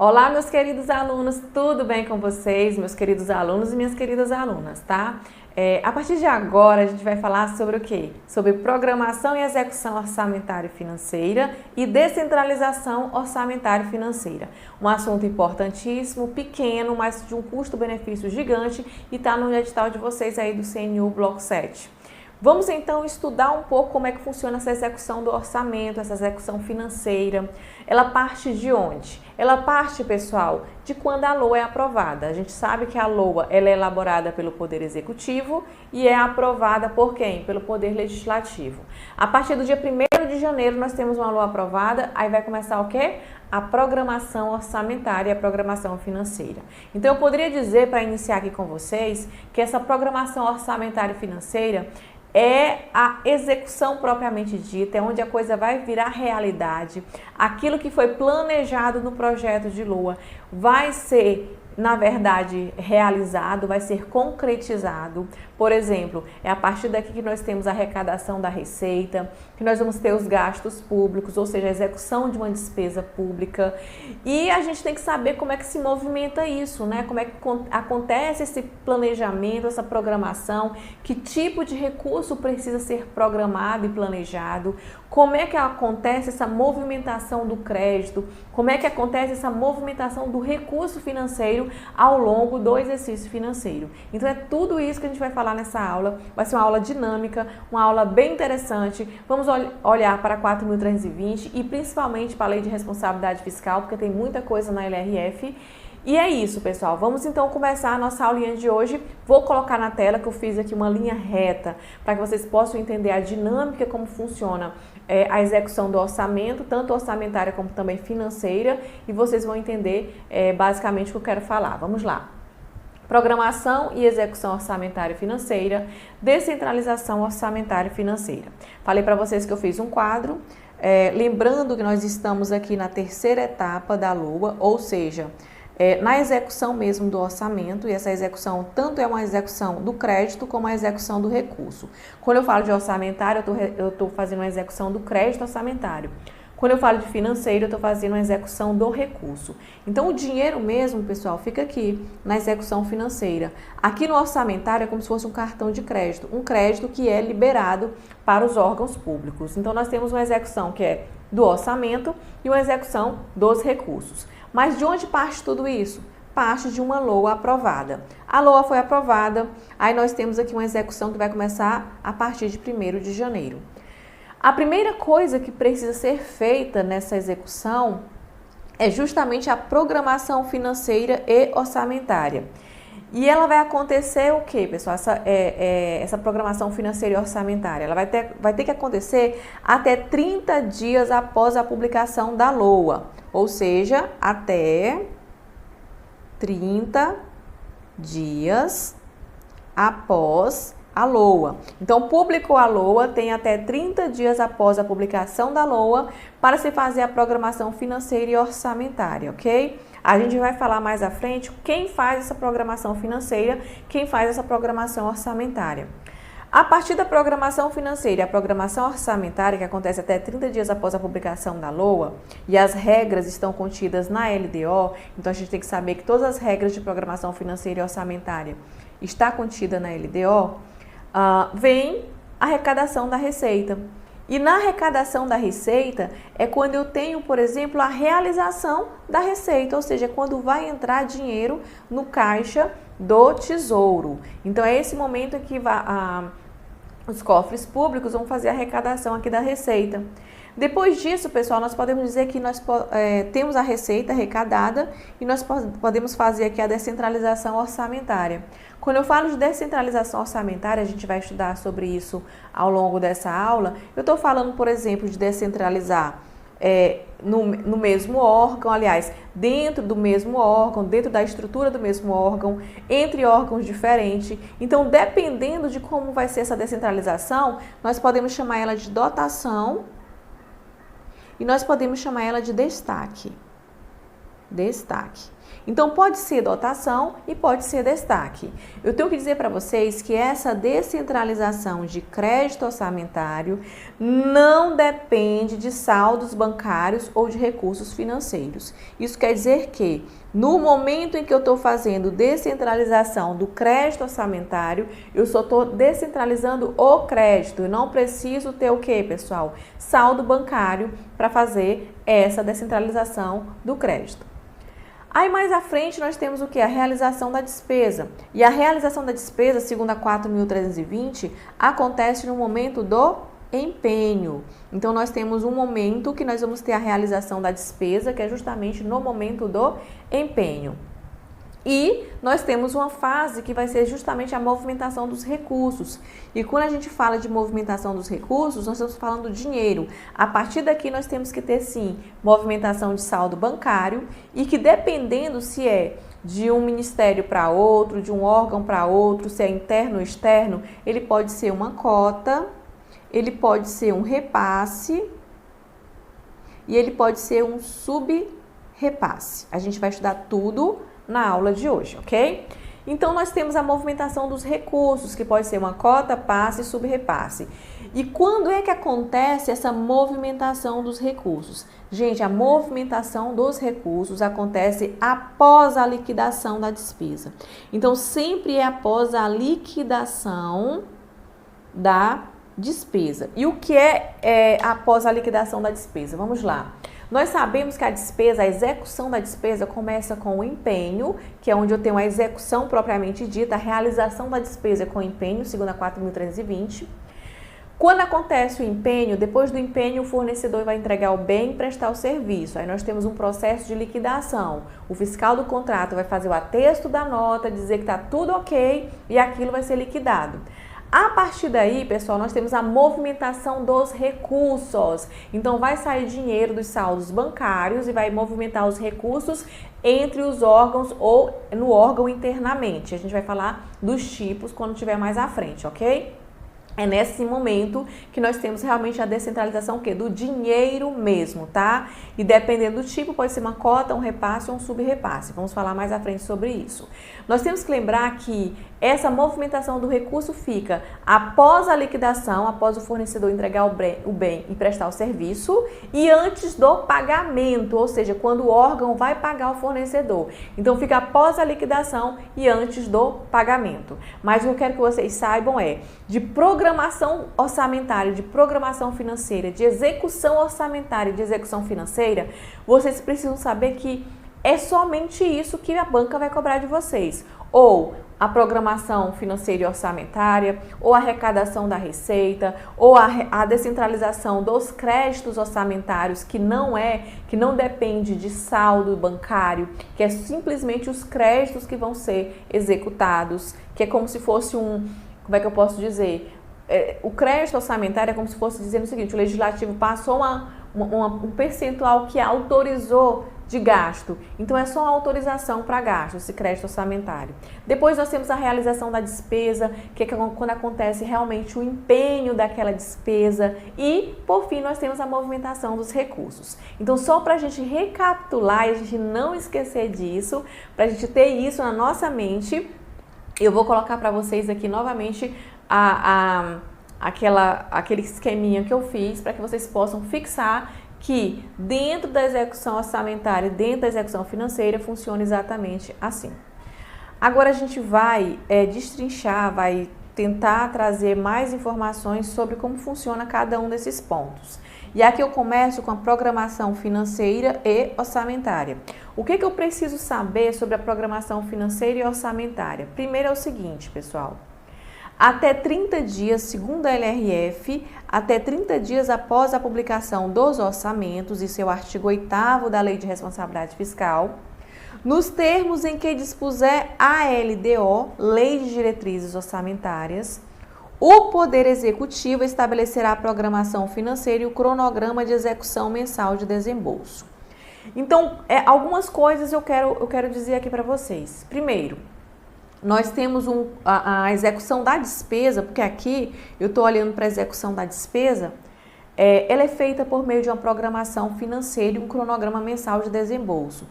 Olá, meus queridos alunos, tudo bem com vocês, meus queridos alunos e minhas queridas alunas, tá? A partir de agora, a gente vai falar sobre o quê? Sobre programação e execução orçamentária e financeira e descentralização orçamentária e financeira. Um assunto importantíssimo, pequeno, mas de um custo-benefício gigante e está no edital de vocês aí do CNU Bloco 7. Vamos então estudar um pouco como é que funciona essa execução do orçamento, essa execução financeira. Ela parte de onde? Ela parte, pessoal, de quando a LOA é aprovada. A gente sabe que a LOA ela é elaborada pelo Poder Executivo e é aprovada por quem? Pelo Poder Legislativo. A partir do dia 1º de janeiro nós temos uma LOA aprovada, aí vai começar o quê? A programação orçamentária e a programação financeira. Então eu poderia dizer, para iniciar aqui com vocês, que essa programação orçamentária e financeira é a execução propriamente dita, é onde a coisa vai virar realidade. Aquilo que foi planejado no projeto de LOA vai ser, na verdade, realizado, vai ser concretizado. Por exemplo, é a partir daqui que nós temos a arrecadação da receita, que nós vamos ter os gastos públicos, ou seja, a execução de uma despesa pública. E a gente tem que saber como é que se movimenta isso, né? Como é que acontece esse planejamento, essa programação, que tipo de recurso precisa ser programado e planejado, como é que acontece essa movimentação do crédito, como é que acontece essa movimentação do recurso financeiro ao longo do exercício financeiro. Então é tudo isso que a gente vai falar nessa aula. Vai ser uma aula dinâmica, uma aula bem interessante. Vamos olhar para 4.320 e principalmente para a Lei de Responsabilidade Fiscal, porque tem muita coisa na LRF. E é isso, pessoal. Vamos então começar a nossa aulinha de hoje. Vou colocar na tela que eu fiz aqui uma linha reta para que vocês possam entender a dinâmica, como funciona a execução do orçamento, tanto orçamentária como também financeira, e vocês vão entender basicamente o que eu quero falar. Vamos lá. Programação e execução orçamentária e financeira, descentralização orçamentária e financeira. Falei para vocês que eu fiz um quadro, lembrando que nós estamos aqui na terceira etapa da LOA, ou seja, na execução mesmo do orçamento, e essa execução tanto é uma execução do crédito como a execução do recurso. Quando eu falo de orçamentário, eu estou fazendo uma execução do crédito orçamentário. Quando eu falo de financeiro, eu estou fazendo uma execução do recurso. Então, o dinheiro mesmo, pessoal, fica aqui na execução financeira. Aqui no orçamentário é como se fosse um cartão de crédito, um crédito que é liberado para os órgãos públicos. Então, nós temos uma execução que é do orçamento e uma execução dos recursos. Mas de onde parte tudo isso? Parte de uma LOA aprovada. A LOA foi aprovada, aí nós temos aqui uma execução que vai começar a partir de 1º de janeiro. A primeira coisa que precisa ser feita nessa execução é justamente a programação financeira e orçamentária. E ela vai acontecer o quê, pessoal? Essa programação financeira e orçamentária, ela vai ter que acontecer até 30 dias após a publicação da LOA, ou seja, até 30 dias após a LOA. Então, publicou a LOA, tem até 30 dias após a publicação da LOA para se fazer a programação financeira e orçamentária, ok? A gente vai falar mais à frente quem faz essa programação financeira, quem faz essa programação orçamentária. A partir da programação financeira e a programação orçamentária, que acontece até 30 dias após a publicação da LOA, e as regras estão contidas na LDO, então a gente tem que saber que todas as regras de programação financeira e orçamentária estão contidas na LDO, vem a arrecadação da receita. E na arrecadação da receita é quando eu tenho, por exemplo, a realização da receita, ou seja, quando vai entrar dinheiro no caixa do tesouro. Então é esse momento em que os cofres públicos vão fazer a arrecadação aqui da receita. Depois disso, pessoal, nós podemos dizer que nós temos a receita arrecadada e nós podemos fazer aqui a descentralização orçamentária. Quando eu falo de descentralização orçamentária, a gente vai estudar sobre isso ao longo dessa aula. Eu estou falando, por exemplo, de descentralizar no mesmo órgão, aliás, dentro do mesmo órgão, dentro da estrutura do mesmo órgão, entre órgãos diferentes. Então, dependendo de como vai ser essa descentralização, nós podemos chamar ela de dotação e nós podemos chamar ela de destaque. destaque. Então, pode ser dotação e pode ser destaque. Eu tenho que dizer para vocês que essa descentralização de crédito orçamentário não depende de saldos bancários ou de recursos financeiros. Isso quer dizer que, no momento em que eu estou fazendo descentralização do crédito orçamentário, eu só estou descentralizando o crédito. Eu não preciso ter o quê, pessoal? Saldo bancário para fazer essa descentralização do crédito. Aí mais à frente nós temos o que? A realização da despesa. E a realização da despesa, segundo a 4.320, acontece no momento do empenho. Então nós temos um momento que nós vamos ter a realização da despesa, que é justamente no momento do empenho. E nós temos uma fase que vai ser justamente a movimentação dos recursos. E quando a gente fala de movimentação dos recursos, nós estamos falando do dinheiro. A partir daqui nós temos que ter sim movimentação de saldo bancário e que dependendo se é de um ministério para outro, de um órgão para outro, se é interno ou externo, ele pode ser uma cota, ele pode ser um repasse e ele pode ser um subrepasse. A gente vai estudar tudo na aula de hoje, ok? Então, nós temos a movimentação dos recursos, que pode ser uma cota, passe e subrepasse. E quando é que acontece essa movimentação dos recursos? Gente, a movimentação dos recursos acontece após a liquidação da despesa. Então, sempre é após a liquidação da despesa. E o que é após a liquidação da despesa? Vamos lá. Nós sabemos que a despesa, a execução da despesa começa com o empenho, que é onde eu tenho a execução propriamente dita, a realização da despesa com empenho, segundo a 4.320. Quando acontece o empenho, depois do empenho o fornecedor vai entregar o bem e prestar o serviço. Aí nós temos um processo de liquidação. O fiscal do contrato vai fazer o atesto da nota, dizer que está tudo ok e aquilo vai ser liquidado. A partir daí, pessoal, nós temos a movimentação dos recursos. Então, vai sair dinheiro dos saldos bancários e vai movimentar os recursos entre os órgãos ou no órgão internamente. A gente vai falar dos tipos quando tiver mais à frente, ok? É nesse momento que nós temos realmente a descentralização o quê? Do dinheiro mesmo, tá? E dependendo do tipo, pode ser uma cota, um repasse ou um subrepasse. Vamos falar mais à frente sobre isso. Nós temos que lembrar que essa movimentação do recurso fica após a liquidação, após o fornecedor entregar o bem e prestar o serviço e antes do pagamento, ou seja, quando o órgão vai pagar o fornecedor. Então, fica após a liquidação e antes do pagamento. Mas o que eu quero que vocês saibam é de programação orçamentária, de programação financeira, de execução orçamentária e de execução financeira, vocês precisam saber que é somente isso que a banca vai cobrar de vocês. Ou a programação financeira e orçamentária, ou a arrecadação da receita, ou a descentralização dos créditos orçamentários, que não depende de saldo bancário, que é simplesmente os créditos que vão ser executados, que é como se fosse como é que eu posso dizer? O crédito orçamentário é como se fosse dizendo o seguinte: o legislativo passou um percentual que autorizou de gasto. Então, é só uma autorização para gasto, esse crédito orçamentário. Depois, nós temos a realização da despesa, que é quando acontece realmente o empenho daquela despesa. E, por fim, nós temos a movimentação dos recursos. Então, só para a gente recapitular e a gente não esquecer disso, para a gente ter isso na nossa mente, eu vou colocar para vocês aqui novamente aquele esqueminha que eu fiz para que vocês possam fixar que dentro da execução orçamentária e dentro da execução financeira funciona exatamente assim. Agora a gente vai destrinchar, vai tentar trazer mais informações sobre como funciona cada um desses pontos. E aqui eu começo com a programação financeira e orçamentária. O que eu preciso saber sobre a programação financeira e orçamentária? Primeiro é o seguinte, pessoal. Até 30 dias, segundo a LRF, até 30 dias após a publicação dos orçamentos, isso é o artigo 8º da Lei de Responsabilidade Fiscal, nos termos em que dispuser a LDO, Lei de Diretrizes Orçamentárias, o Poder Executivo estabelecerá a programação financeira e o cronograma de execução mensal de desembolso. Então, algumas coisas eu quero dizer aqui para vocês. Primeiro, nós temos a execução da despesa, porque aqui eu estou olhando para a execução da despesa, ela é feita por meio de uma programação financeira e um cronograma mensal de desembolso.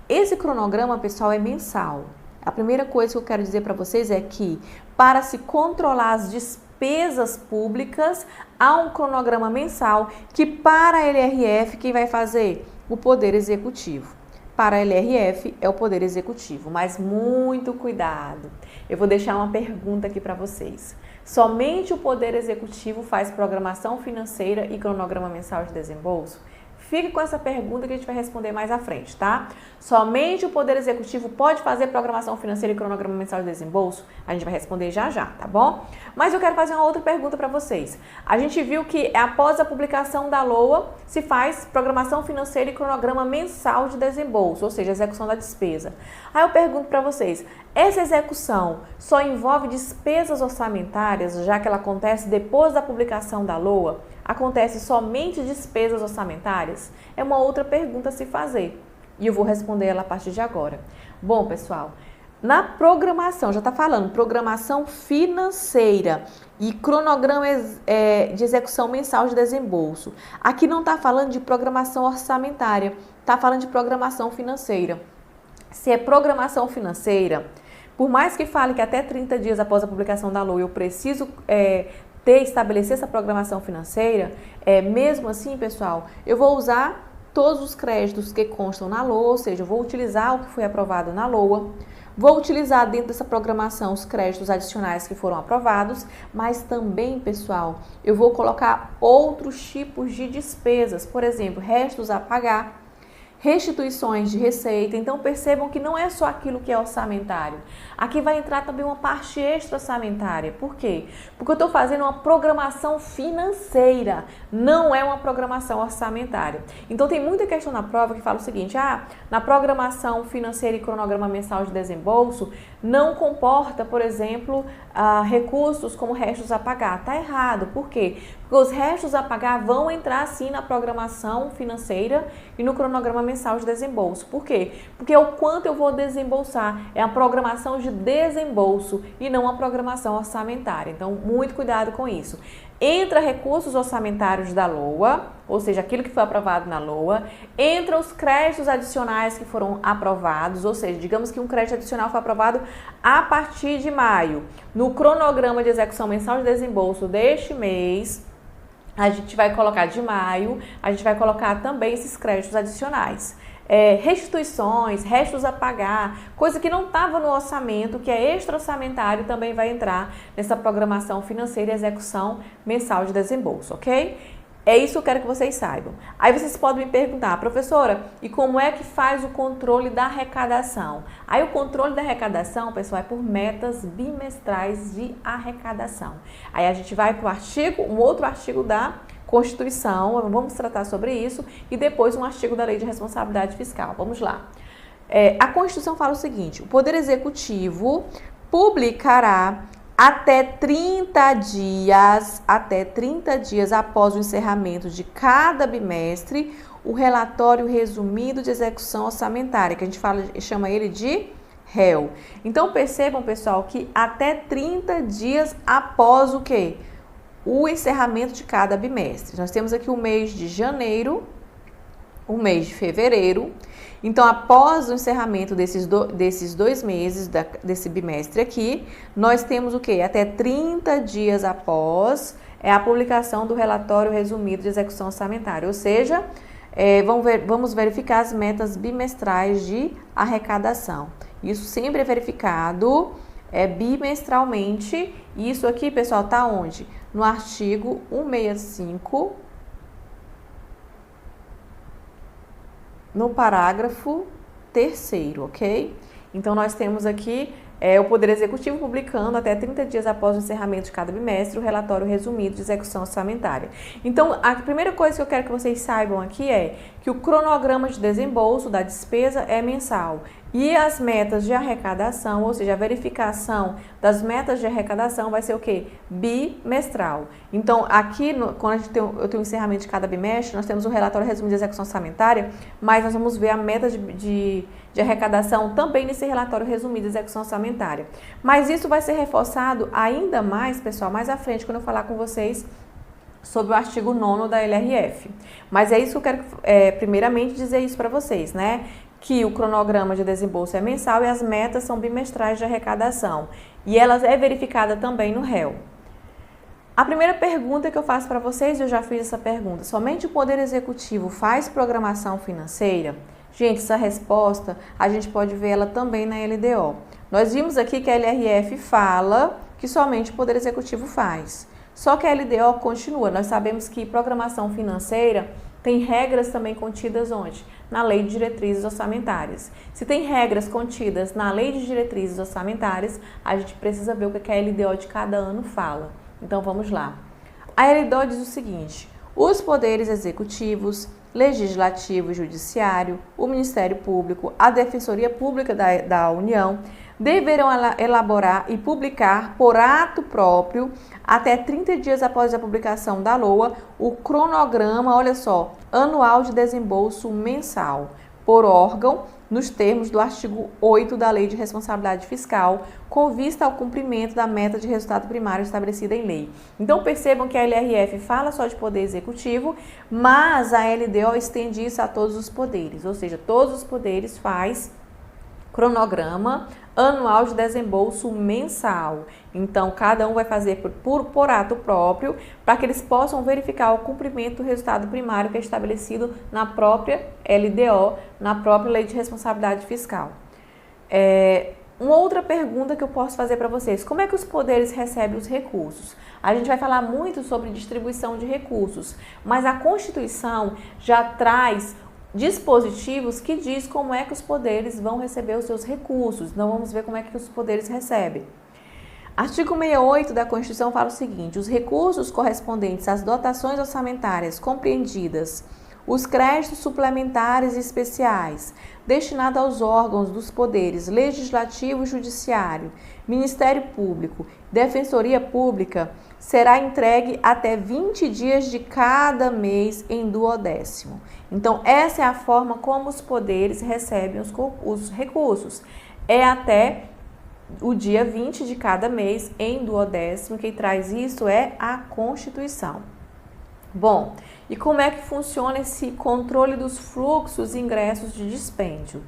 Esse cronograma, pessoal, é mensal. A primeira coisa que eu quero dizer para vocês é que, para se controlar as despesas públicas, há um cronograma mensal que, para a LRF, quem vai fazer? O Poder Executivo. Para a LRF é o Poder Executivo, mas muito cuidado. Eu vou deixar uma pergunta aqui para vocês. Somente o Poder Executivo faz programação financeira e cronograma mensal de desembolso? Fique com essa pergunta que a gente vai responder mais à frente, tá? Somente o Poder Executivo pode fazer programação financeira e cronograma mensal de desembolso? A gente vai responder já já, tá bom? Mas eu quero fazer uma outra pergunta para vocês. A gente viu que após a publicação da LOA se faz programação financeira e cronograma mensal de desembolso, ou seja, execução da despesa. Aí eu pergunto para vocês, essa execução só envolve despesas orçamentárias, já que ela acontece depois da publicação da LOA? Acontece somente despesas orçamentárias? É uma outra pergunta a se fazer e eu vou responder ela a partir de agora. Bom, pessoal, na programação, já está falando, programação financeira e cronograma de execução mensal de desembolso. Aqui não está falando de programação orçamentária, está falando de programação financeira. Se é programação financeira, por mais que fale que até 30 dias após a publicação da LOA eu preciso estabelecer essa programação financeira, mesmo assim, pessoal, eu vou usar todos os créditos que constam na LOA, ou seja, eu vou utilizar o que foi aprovado na LOA, vou utilizar dentro dessa programação os créditos adicionais que foram aprovados, mas também, pessoal, eu vou colocar outros tipos de despesas, por exemplo, restos a pagar, restituições de receita. Então percebam que não é só aquilo que é orçamentário. Aqui vai entrar também uma parte extra orçamentária. Por quê? Porque eu estou fazendo uma programação financeira, não é uma programação orçamentária. Então tem muita questão na prova que fala o seguinte, na programação financeira e cronograma mensal de desembolso não comporta, por exemplo, recursos como restos a pagar. Tá errado. Por quê? Porque os restos a pagar vão entrar sim na programação financeira e no cronograma mensal de desembolso. Por quê? Porque é o quanto eu vou desembolsar, é a programação de desembolso e não a programação orçamentária. Então, muito cuidado com isso. Entra recursos orçamentários da LOA, ou seja, aquilo que foi aprovado na LOA, entra os créditos adicionais que foram aprovados, ou seja, digamos que um crédito adicional foi aprovado a partir de maio. No cronograma de execução mensal de desembolso deste mês, a gente vai colocar de maio, a gente vai colocar também esses créditos adicionais. Restituições, restos a pagar, coisa que não estava no orçamento, que é extra-orçamentário, também vai entrar nessa programação financeira e execução mensal de desembolso, ok? É isso que eu quero que vocês saibam. Aí vocês podem me perguntar, professora, e como é que faz o controle da arrecadação? Aí o controle da arrecadação, pessoal, é por metas bimestrais de arrecadação. Aí a gente vai para o artigo, um outro artigo da Constituição, vamos tratar sobre isso, e depois um artigo da Lei de Responsabilidade Fiscal. Vamos lá. A Constituição fala o seguinte, o Poder Executivo publicará até 30 dias após o encerramento de cada bimestre, o relatório resumido de execução orçamentária, que a gente chama ele de REO. Então percebam, pessoal, que até 30 dias após o quê? O encerramento de cada bimestre. Nós temos aqui o mês de janeiro, o mês de fevereiro. Então, após o encerramento desses 2 meses, desse bimestre aqui, nós temos o quê? Até 30 dias após a publicação do relatório resumido de execução orçamentária, ou seja, vamos verificar as metas bimestrais de arrecadação. Isso sempre é verificado bimestralmente. E isso aqui, pessoal, tá onde? No artigo 165, no parágrafo 3º, ok? Então, nós temos aqui o Poder Executivo publicando até 30 dias após o encerramento de cada bimestre o relatório resumido de execução orçamentária. Então, a primeira coisa que eu quero que vocês saibam aqui é que o cronograma de desembolso da despesa é mensal e as metas de arrecadação, ou seja, a verificação das metas de arrecadação vai ser o quê? Bimestral. Então, aqui, quando eu tenho o encerramento de cada bimestre, nós temos o relatório resumido de execução orçamentária, mas nós vamos ver a meta de arrecadação também nesse relatório resumido de execução orçamentária. Mas isso vai ser reforçado ainda mais, pessoal, mais à frente, quando eu falar com vocês sobre o artigo 9º da LRF. Mas é isso que eu quero, primeiramente, dizer isso para vocês, né? que o cronograma de desembolso é mensal e as metas são bimestrais de arrecadação. E ela é verificada também no réu. A primeira pergunta que eu faço para vocês, eu já fiz essa pergunta, somente o Poder Executivo faz programação financeira? Gente, essa resposta a gente pode ver ela também na LDO. Nós vimos aqui que a LRF fala que somente o Poder Executivo faz. Só que a LDO continua. Nós sabemos que programação financeira tem regras também contidas onde? Na Lei de Diretrizes Orçamentárias. Se tem regras contidas na Lei de Diretrizes Orçamentárias, a gente precisa ver o que a LDO de cada ano fala. Então vamos lá. A LDO diz o seguinte: os poderes executivos, legislativo e judiciário, o Ministério Público, a Defensoria Pública da União deverão elaborar e publicar por ato próprio, até 30 dias após a publicação da LOA, o cronograma, olha só, anual de desembolso mensal, por órgão, nos termos do artigo 8 da Lei de Responsabilidade Fiscal, com vista ao cumprimento da meta de resultado primário estabelecida em lei. Então percebam que a LRF fala só de poder executivo, mas a LDO estende isso a todos os poderes, ou seja, todos os poderes faz cronograma anual de desembolso mensal. Então, cada um vai fazer por ato próprio, para que eles possam verificar o cumprimento do resultado primário que é estabelecido na própria LDO, na própria Lei de Responsabilidade Fiscal. Uma outra pergunta que eu posso fazer para vocês: como é que os poderes recebem os recursos? A gente vai falar muito sobre distribuição de recursos, mas a Constituição já traz dispositivos que diz como é que os poderes vão receber os seus recursos. Então vamos ver como é que os poderes recebem. Artigo 68 da Constituição fala o seguinte: os recursos correspondentes às dotações orçamentárias compreendidas, os créditos suplementares e especiais destinados aos órgãos dos poderes legislativo e judiciário, Ministério Público, Defensoria Pública, será entregue até 20 dias de cada mês em duodécimo. Então, essa é a forma como os poderes recebem os recursos. É até o dia 20 de cada mês em duodécimo. Quem traz isso é a Constituição. Bom, e como é que funciona esse controle dos fluxos e ingressos de dispêndio?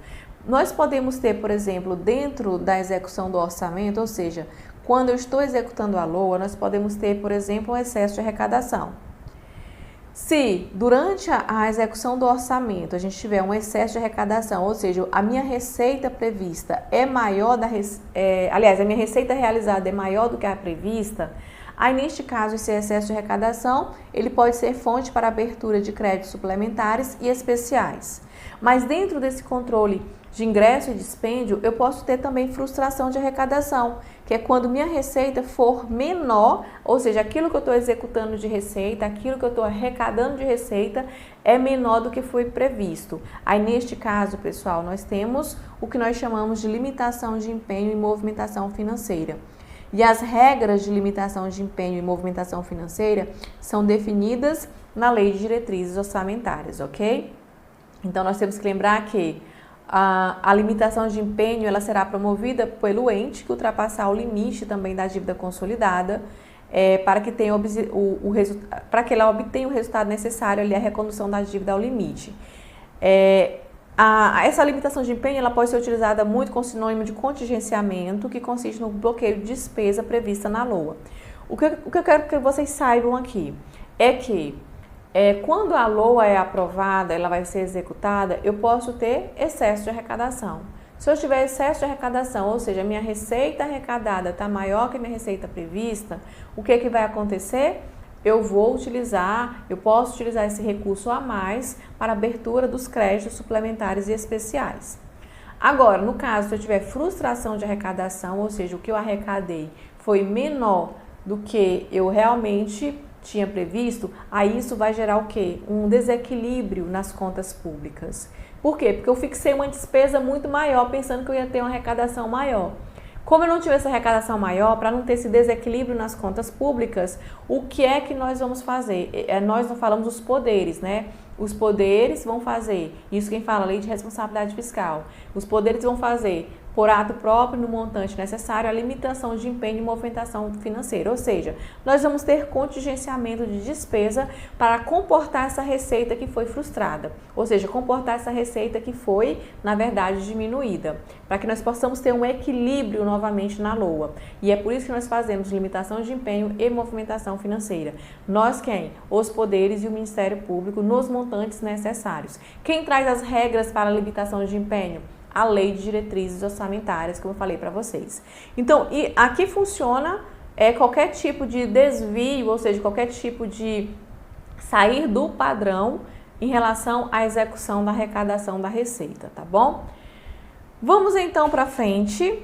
Nós podemos ter, por exemplo, dentro da execução do orçamento, ou seja, quando eu estou executando a LOA, nós podemos ter, por exemplo, um excesso de arrecadação. Se durante a execução do orçamento a gente tiver um excesso de arrecadação, ou seja, a minha receita prevista é maior a minha receita realizada é maior do que a prevista, aí neste caso esse excesso de arrecadação, ele pode ser fonte para abertura de créditos suplementares e especiais. Mas dentro desse controle de ingresso e dispêndio, eu posso ter também frustração de arrecadação, que é quando minha receita for menor, ou seja, aquilo que eu estou executando de receita, aquilo que eu estou arrecadando de receita é menor do que foi previsto. Aí neste caso, pessoal, nós temos o que nós chamamos de limitação de empenho e movimentação financeira. E as regras de limitação de empenho e movimentação financeira são definidas na Lei de Diretrizes Orçamentárias, ok? Então nós temos que lembrar que a limitação de empenho ela será promovida pelo ente que ultrapassar o limite também da dívida consolidada para que ela obtenha o resultado necessário ali, a recondução da dívida ao limite. Essa limitação de empenho ela pode ser utilizada muito com sinônimo de contingenciamento, que consiste no bloqueio de despesa prevista na LOA. O que eu quero que vocês saibam aqui é que quando a LOA é aprovada, ela vai ser executada, eu posso ter excesso de arrecadação. Se eu tiver excesso de arrecadação, ou seja, a minha receita arrecadada está maior que a minha receita prevista, o que vai acontecer? Eu posso utilizar esse recurso a mais para abertura dos créditos suplementares e especiais. Agora, no caso, se eu tiver frustração de arrecadação, ou seja, o que eu arrecadei foi menor do que eu realmente tinha previsto, aí isso vai gerar o quê? Um desequilíbrio nas contas públicas. Por quê? Porque eu fixei uma despesa muito maior, pensando que eu ia ter uma arrecadação maior. Como eu não tive essa arrecadação maior, para não ter esse desequilíbrio nas contas públicas, o que é que nós vamos fazer? Nós não falamos os poderes, né? Os poderes vão fazer, isso quem fala, Lei de Responsabilidade Fiscal. Os poderes vão fazer por ato próprio no montante necessário à limitação de empenho e movimentação financeira. Ou seja, nós vamos ter contingenciamento de despesa para comportar essa receita que foi frustrada. Ou seja, comportar essa receita que foi, na verdade, diminuída. Para que nós possamos ter um equilíbrio novamente na LOA. E é por isso que nós fazemos limitação de empenho e movimentação financeira. Nós quem? Os poderes e o Ministério Público nos montantes necessários. Quem traz as regras para a limitação de empenho? A Lei de Diretrizes Orçamentárias, como eu falei para vocês. Então, e aqui funciona qualquer tipo de desvio, ou seja, qualquer tipo de sair do padrão em relação à execução da arrecadação da receita, tá bom? Vamos então para frente.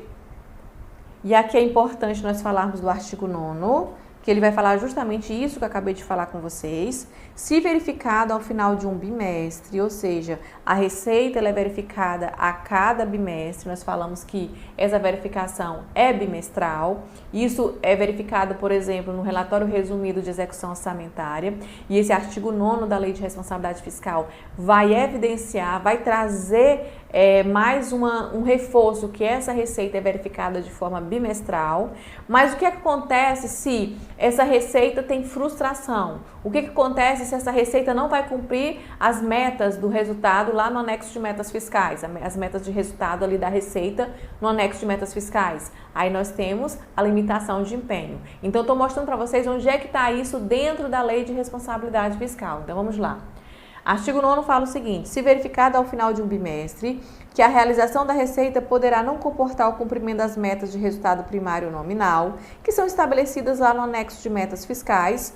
E aqui é importante nós falarmos do artigo 9º, que ele vai falar justamente isso que eu acabei de falar com vocês. Se verificado ao final de um bimestre, ou seja, a receita ela é verificada a cada bimestre, nós falamos que essa verificação é bimestral. Isso é verificado, por exemplo, no relatório resumido de execução orçamentária. E esse artigo 9º da Lei de Responsabilidade Fiscal vai evidenciar, vai trazer mais um reforço que essa receita é verificada de forma bimestral. Mas o que acontece se essa receita tem frustração? O que acontece se essa receita não vai cumprir as metas do resultado lá no anexo de metas fiscais, as metas de resultado ali da receita no anexo de metas fiscais? Aí nós temos a limitação de empenho. Então, estou mostrando para vocês onde é que está isso dentro da Lei de Responsabilidade Fiscal. Então, vamos lá. Artigo 9º fala o seguinte: se verificado ao final de um bimestre que a realização da receita poderá não comportar o cumprimento das metas de resultado primário nominal, que são estabelecidas lá no anexo de metas fiscais,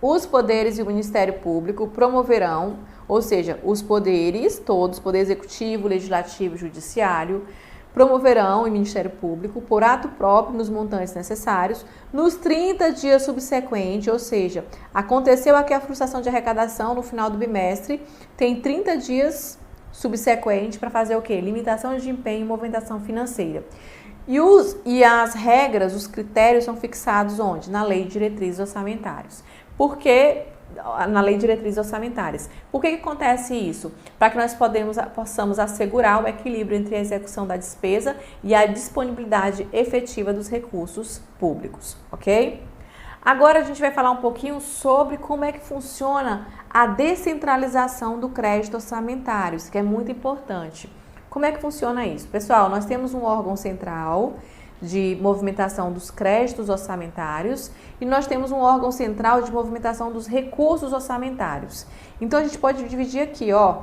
os poderes e o Ministério Público promoverão, ou seja, os poderes, todos, Poder Executivo, Legislativo e Judiciário, promoverão o Ministério Público, por ato próprio, nos montantes necessários, nos 30 dias subsequentes, ou seja, aconteceu aqui a frustração de arrecadação no final do bimestre, tem 30 dias subsequentes para fazer o quê? Limitação de empenho e movimentação financeira. E as regras, os critérios são fixados onde? Na Lei de Diretrizes Orçamentárias. Por que na Lei de Diretrizes Orçamentárias? Por que acontece isso? Para que nós possamos assegurar o equilíbrio entre a execução da despesa e a disponibilidade efetiva dos recursos públicos, ok? Agora a gente vai falar um pouquinho sobre como é que funciona a descentralização do crédito orçamentário, isso que é muito importante. Como é que funciona isso? Pessoal, nós temos um órgão central de movimentação dos créditos orçamentários e nós temos um órgão central de movimentação dos recursos orçamentários. Então, a gente pode dividir aqui, ó.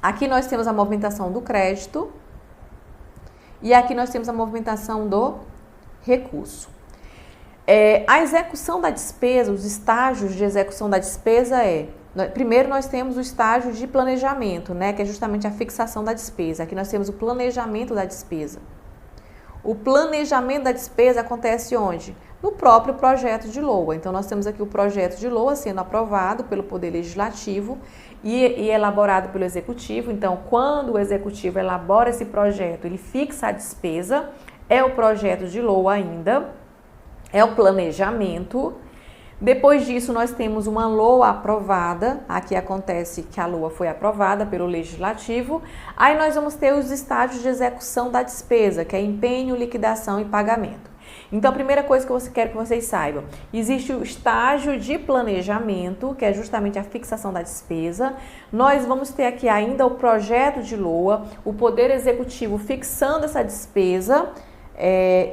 Aqui nós temos a movimentação do crédito e aqui nós temos a movimentação do recurso. A execução da despesa, os estágios de execução da despesa primeiro nós temos o estágio de planejamento, né, que é justamente a fixação da despesa. Aqui nós temos o planejamento da despesa. O planejamento da despesa acontece onde? No próprio projeto de LOA. Então, nós temos aqui o projeto de LOA sendo aprovado pelo Poder Legislativo e elaborado pelo Executivo. Então, quando o Executivo elabora esse projeto, ele fixa a despesa, é o projeto de LOA ainda, é o planejamento. Depois disso, nós temos uma LOA aprovada. Aqui acontece que a LOA foi aprovada pelo Legislativo. Aí nós vamos ter os estágios de execução da despesa, que é empenho, liquidação e pagamento. Então, a primeira coisa que eu quero que vocês saibam, existe o estágio de planejamento, que é justamente a fixação da despesa. Nós vamos ter aqui ainda o projeto de LOA, o Poder Executivo fixando essa despesa,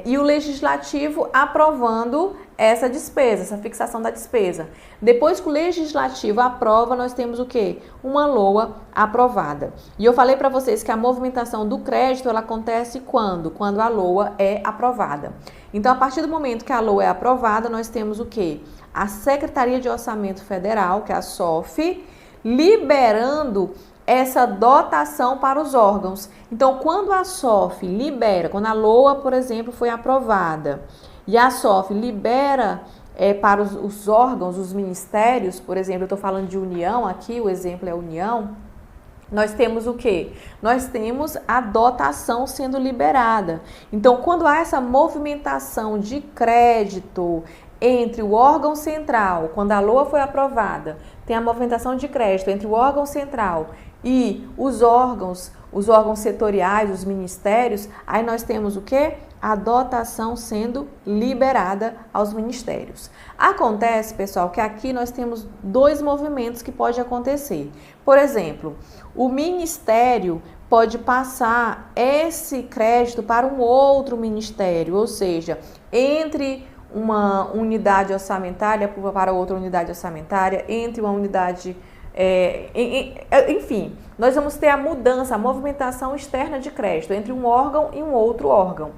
e o Legislativo aprovando essa despesa, essa fixação da despesa. Depois que o Legislativo aprova, nós temos o quê? Uma LOA aprovada. E eu falei para vocês que a movimentação do crédito, ela acontece quando? Quando a LOA é aprovada. Então, a partir do momento que a LOA é aprovada, nós temos o quê? A Secretaria de Orçamento Federal, que é a SOF, liberando essa dotação para os órgãos. Então, quando a SOF libera, quando a LOA, por exemplo, foi aprovada e a SOF libera para os órgãos, os ministérios, por exemplo, eu estou falando de União aqui, o exemplo é União, nós temos o quê? Nós temos a dotação sendo liberada. Então, quando há essa movimentação de crédito entre o órgão central, quando a LOA foi aprovada, tem a movimentação de crédito entre o órgão central e os órgãos os órgãos setoriais, os ministérios, aí nós temos o quê? A dotação sendo liberada aos ministérios. Acontece, pessoal, que aqui nós temos dois movimentos que pode acontecer. Por exemplo, o ministério pode passar esse crédito para um outro ministério, ou seja, entre uma unidade orçamentária para outra unidade orçamentária, entre uma unidade... enfim, nós vamos ter a mudança, a movimentação externa de crédito entre um órgão e um outro órgão.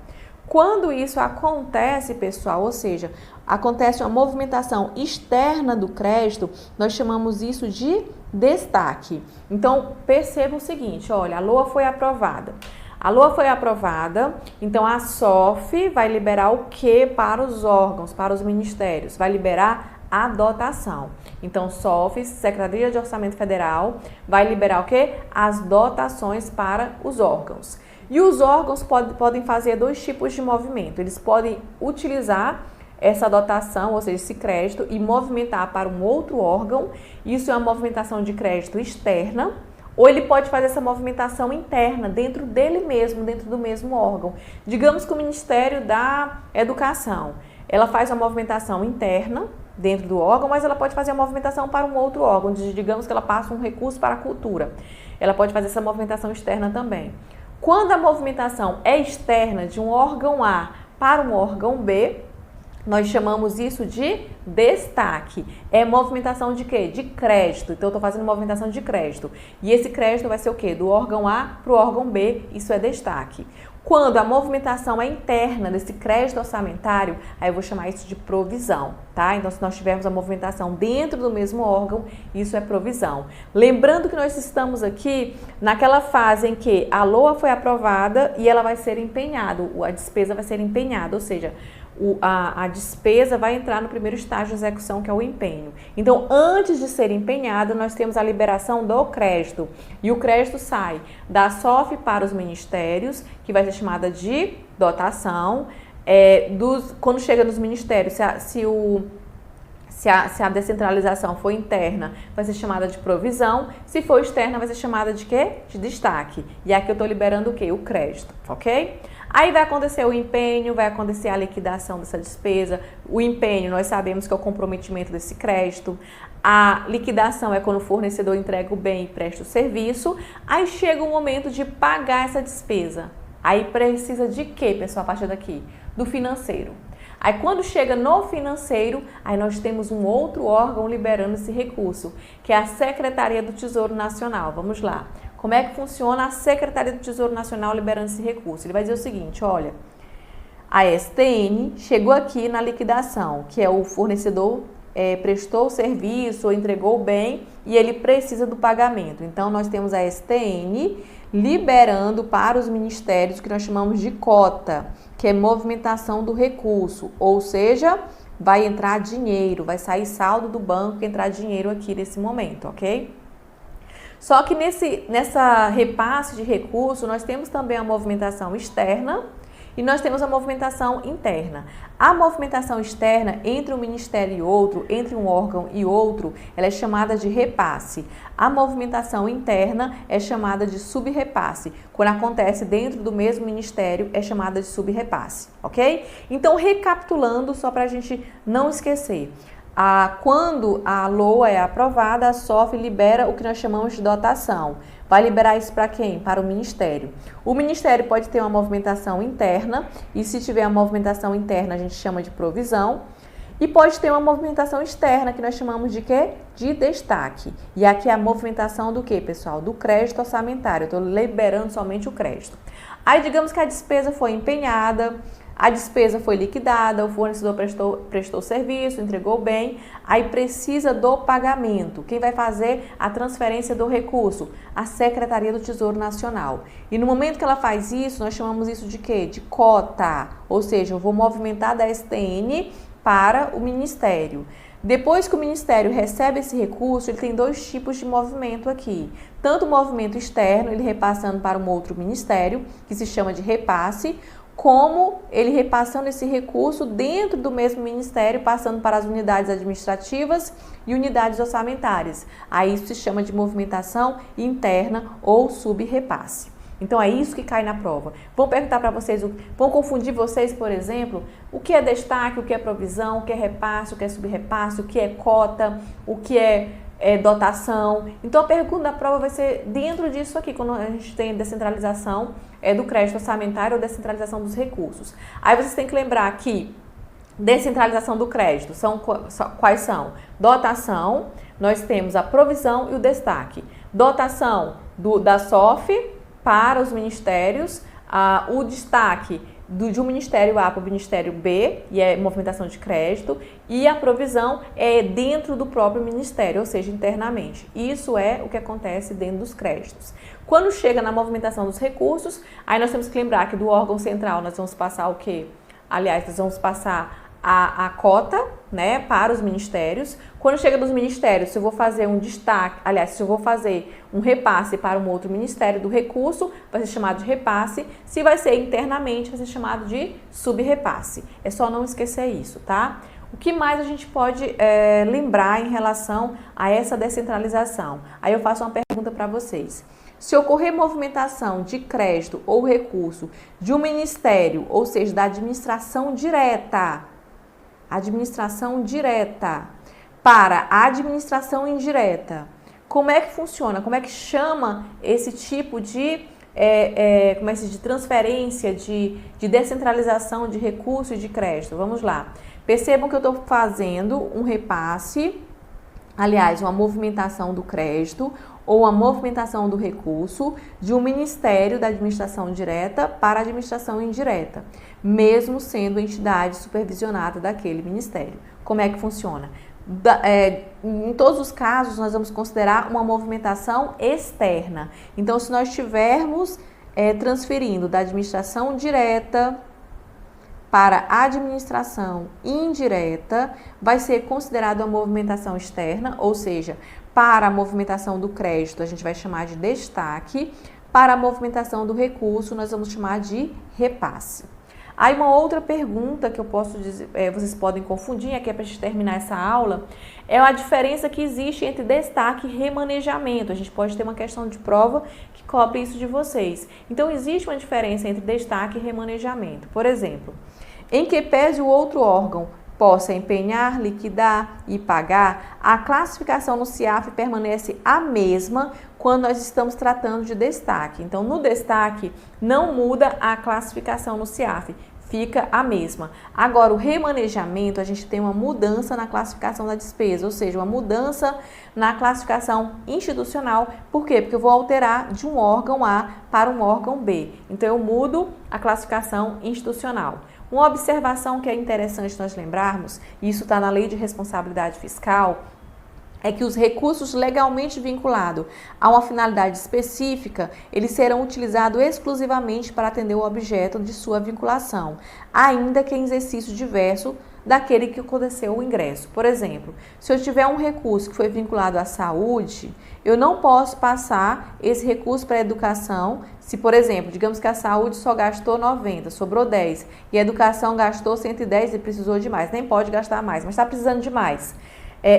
Quando isso acontece, pessoal, ou seja, acontece uma movimentação externa do crédito, nós chamamos isso de destaque. Então, perceba o seguinte, olha, a LOA foi aprovada. A LOA foi aprovada, então a SOF vai liberar o que para os órgãos, para os ministérios? Vai liberar a dotação. Então, SOF, Secretaria de Orçamento Federal, vai liberar o que? As dotações para os órgãos. E os órgãos podem fazer dois tipos de movimento. Eles podem utilizar essa dotação, ou seja, esse crédito, e movimentar para um outro órgão. Isso é uma movimentação de crédito externa. Ou ele pode fazer essa movimentação interna, dentro dele mesmo, dentro do mesmo órgão. Digamos que o Ministério da Educação, ela faz uma movimentação interna dentro do órgão, mas ela pode fazer a movimentação para um outro órgão. Digamos que ela passa um recurso para a cultura. Ela pode fazer essa movimentação externa também. Quando a movimentação é externa de um órgão A para um órgão B, nós chamamos isso de destaque. É movimentação de quê? De crédito. Então, eu estou fazendo movimentação de crédito. E esse crédito vai ser o quê? Do órgão A para o órgão B, isso é destaque. Quando a movimentação é interna desse crédito orçamentário, aí eu vou chamar isso de provisão, tá? Então, se nós tivermos a movimentação dentro do mesmo órgão, isso é provisão. Lembrando que nós estamos aqui naquela fase em que a LOA foi aprovada e ela vai ser empenhada, a despesa vai ser empenhada, ou seja, a despesa vai entrar no primeiro estágio de execução, que é o empenho. Então, antes de ser empenhada, nós temos a liberação do crédito. E o crédito sai da SOF para os ministérios, que vai ser chamada de dotação. Quando chega nos ministérios, se a descentralização for interna, vai ser chamada de provisão. Se for externa, vai ser chamada de quê? De destaque. E aqui eu estou liberando o quê? O crédito, ok? Aí vai acontecer o empenho, vai acontecer a liquidação dessa despesa. O empenho, nós sabemos que é o comprometimento desse crédito. A liquidação é quando o fornecedor entrega o bem e presta o serviço. Aí chega o momento de pagar essa despesa. Aí precisa de quê, pessoal, a partir daqui? Do financeiro. Aí quando chega no financeiro, aí nós temos um outro órgão liberando esse recurso, que é a Secretaria do Tesouro Nacional. Vamos lá. Como é que funciona a Secretaria do Tesouro Nacional liberando esse recurso? Ele vai dizer o seguinte, olha, a STN chegou aqui na liquidação, que é o fornecedor prestou o serviço ou entregou o bem e ele precisa do pagamento. Então, nós temos a STN liberando para os ministérios o que nós chamamos de cota, que é movimentação do recurso, ou seja, vai entrar dinheiro, vai sair saldo do banco e entrar dinheiro aqui nesse momento, ok? Só que nessa repasse de recurso, nós temos também a movimentação externa e nós temos a movimentação interna. A movimentação externa entre um ministério e outro, entre um órgão e outro, ela é chamada de repasse. A movimentação interna é chamada de subrepasse. Quando acontece dentro do mesmo ministério, é chamada de subrepasse, ok? Então, recapitulando, só para a gente não esquecer. Quando a LOA é aprovada, a SOF libera o que nós chamamos de dotação. Vai liberar isso para quem? Para o Ministério. O Ministério pode ter uma movimentação interna, e se tiver uma movimentação interna, a gente chama de provisão. E pode ter uma movimentação externa, que nós chamamos de quê? De destaque. E aqui é a movimentação do quê, pessoal? Do crédito orçamentário. Eu estou liberando somente o crédito. Aí, digamos que a despesa foi empenhada, a despesa foi liquidada, o fornecedor prestou serviço, entregou o bem, aí precisa do pagamento. Quem vai fazer a transferência do recurso? A Secretaria do Tesouro Nacional. E no momento que ela faz isso, nós chamamos isso de quê? De cota. Ou seja, eu vou movimentar da STN para o Ministério. Depois que o Ministério recebe esse recurso, ele tem dois tipos de movimento aqui. Tanto o movimento externo, ele repassando para um outro ministério, que se chama de repasse, como ele repassando esse recurso dentro do mesmo ministério, passando para as unidades administrativas e unidades orçamentárias. Aí isso se chama de movimentação interna ou subrepasse. Então é isso que cai na prova. Vão perguntar para vocês, vão confundir vocês, por exemplo, o que é destaque, o que é provisão, o que é repasse, o que é subrepasse, o que é cota, o que é dotação. Então a pergunta da prova vai ser dentro disso aqui, quando a gente tem descentralização do crédito orçamentário ou descentralização dos recursos. Aí vocês têm que lembrar que descentralização do crédito quais são? Dotação, nós temos a provisão e o destaque. Dotação da SOF para os ministérios, o destaque de um Ministério A para o Ministério B, e é movimentação de crédito, e a provisão é dentro do próprio Ministério, ou seja, internamente. Isso é o que acontece dentro dos créditos. Quando chega na movimentação dos recursos, aí nós temos que lembrar que do órgão central nós vamos passar o quê? Aliás, nós vamos passar a cota, né, para os ministérios. Quando chega dos ministérios, se eu vou fazer um destaque, aliás, se eu vou fazer um repasse para um outro ministério do recurso, vai ser chamado de repasse. Se vai ser internamente, vai ser chamado de subrepasse. É só não esquecer isso, tá? O que mais a gente pode lembrar em relação a essa descentralização? Aí eu faço uma pergunta para vocês. Se ocorrer movimentação de crédito ou recurso de um ministério, ou seja, da administração direta para a administração indireta, como é que funciona? Como é que chama esse tipo de, de transferência, de descentralização de recurso e de crédito? Vamos lá. Percebam que eu estou fazendo um repasse, aliás, uma movimentação do crédito ou a movimentação do recurso de um ministério da administração direta para a administração indireta, mesmo sendo entidade supervisionada daquele ministério. Como é que funciona? Em todos os casos, nós vamos considerar uma movimentação externa. Então, se nós estivermos transferindo da administração direta para a administração indireta, vai ser considerada uma movimentação externa, ou seja, para a movimentação do crédito, a gente vai chamar de destaque, para a movimentação do recurso, nós vamos chamar de repasse. Aí uma outra pergunta que eu posso dizer, vocês podem confundir, aqui é para a gente terminar essa aula, é a diferença que existe entre destaque e remanejamento. A gente pode ter uma questão de prova que cobre isso de vocês. Então, existe uma diferença entre destaque e remanejamento. Por exemplo, em que pese o outro órgão possa empenhar, liquidar e pagar, a classificação no CIAF permanece a mesma quando nós estamos tratando de destaque. Então, no destaque, não muda a classificação no CIAF, fica a mesma. Agora, o remanejamento, a gente tem uma mudança na classificação da despesa, ou seja, uma mudança na classificação institucional. Por quê? Porque eu vou alterar de um órgão A para um órgão B. Então, eu mudo a classificação institucional. Uma observação que é interessante nós lembrarmos, e isso está na Lei de Responsabilidade Fiscal, é que os recursos legalmente vinculados a uma finalidade específica, eles serão utilizados exclusivamente para atender o objeto de sua vinculação, ainda que em exercício diverso daquele que aconteceu o ingresso. Por exemplo, se eu tiver um recurso que foi vinculado à saúde, eu não posso passar esse recurso para a educação, se, por exemplo, digamos que a saúde só gastou 90, sobrou 10, e a educação gastou 110 e precisou de mais, nem pode gastar mais, mas está precisando de mais.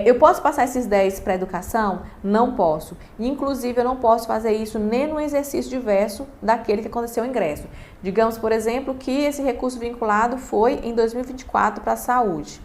Eu posso passar esses 10 para a educação? Não posso. Inclusive, eu não posso fazer isso nem no exercício diverso daquele que aconteceu o ingresso. Digamos, por exemplo, que esse recurso vinculado foi em 2024 para a saúde.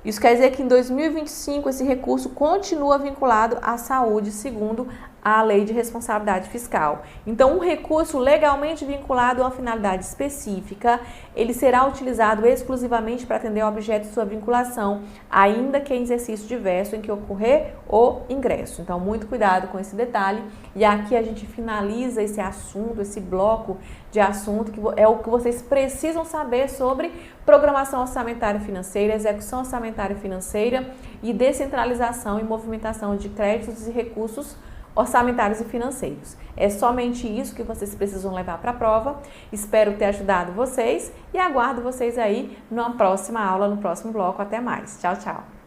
Isso quer dizer que em 2025 esse recurso continua vinculado à saúde, segundo a Lei de Responsabilidade Fiscal. Então, um recurso legalmente vinculado a uma finalidade específica, ele será utilizado exclusivamente para atender ao objeto de sua vinculação, ainda que em exercício diverso em que ocorrer o ingresso. Então, muito cuidado com esse detalhe. E aqui a gente finaliza esse assunto, esse bloco de assunto, que é o que vocês precisam saber sobre programação orçamentária e financeira, execução orçamentária e financeira e descentralização e movimentação de créditos e recursos orçamentários e financeiros. É somente isso que vocês precisam levar para a prova. Espero ter ajudado vocês e aguardo vocês aí numa próxima aula, no próximo bloco. Até mais. Tchau, tchau.